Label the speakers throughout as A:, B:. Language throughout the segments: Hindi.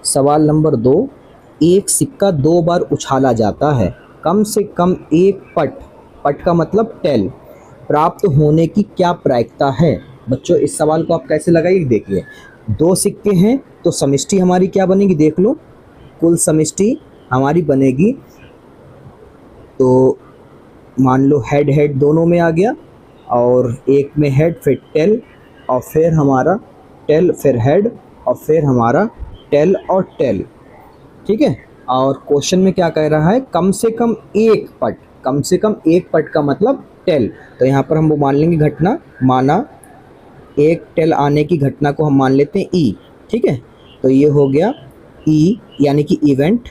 A: सवाल नंबर 2, एक सिक्का 2 बार उछाला जाता है, कम से कम एक पट, पट का मतलब टेल, प्राप्त होने की क्या प्रायिकता है। बच्चों इस सवाल को आप कैसे लगाइए, देखिए 2 सिक्के हैं तो समष्टि हमारी क्या बनेगी, देख लो, कुल समष्टि हमारी बनेगी, तो मान लो हेड हेड दोनों में आ गया, और एक में हेड फिर टेल, और फिर हमारा टेल फिर हेड, और फिर हमारा टेल और टेल, ठीक है। और क्वेश्चन में क्या कह रहा है, कम से कम एक पट, कम से कम एक पट का मतलब टेल, तो यहाँ पर हम वो मान लेंगे घटना, माना एक टेल आने की घटना को हम मान लेते हैं ई, ठीक है। तो ये हो गया ई यानी कि इवेंट,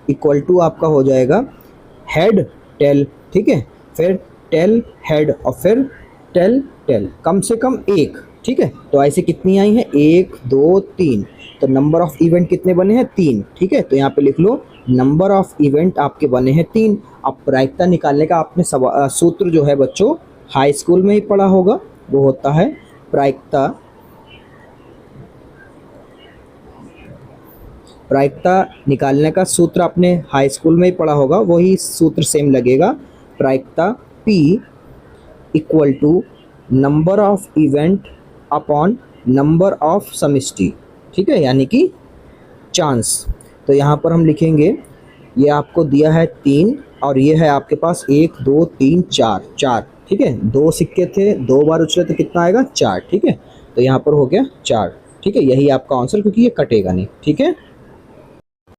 A: इक्वल टू आपका हो जाएगा हेड टेल, ठीक है, फिर टेल हेड और फिर टेल टेल, कम से कम एक, ठीक है। तो ऐसे कितनी आई हैं, 1 2 3, तो नंबर ऑफ इवेंट कितने बने हैं, 3, ठीक है। तो यहाँ पे लिख लो नंबर ऑफ इवेंट आपके बने हैं 3। अब प्रायिकता निकालने का आपने सूत्र जो है बच्चों हाई स्कूल में ही पढ़ा होगा, वो होता है प्रायिकता, प्रायिकता निकालने का सूत्र आपने हाई स्कूल में ही पढ़ा होगा, वही सूत्र सेम लगेगा, प्रायिकता P equal to number of event upon number of समष्टि, ठीक है, यानी कि चांस। तो यहाँ पर हम लिखेंगे, ये आपको दिया है 3 और ये है आपके पास 1 2 3 4, 4, ठीक है, 2 सिक्के थे 2 बार उछले तो कितना आएगा 4, ठीक है। तो यहाँ पर हो गया 4, ठीक है, यही आपका आंसर, क्योंकि ये कटेगा नहीं, ठीक है।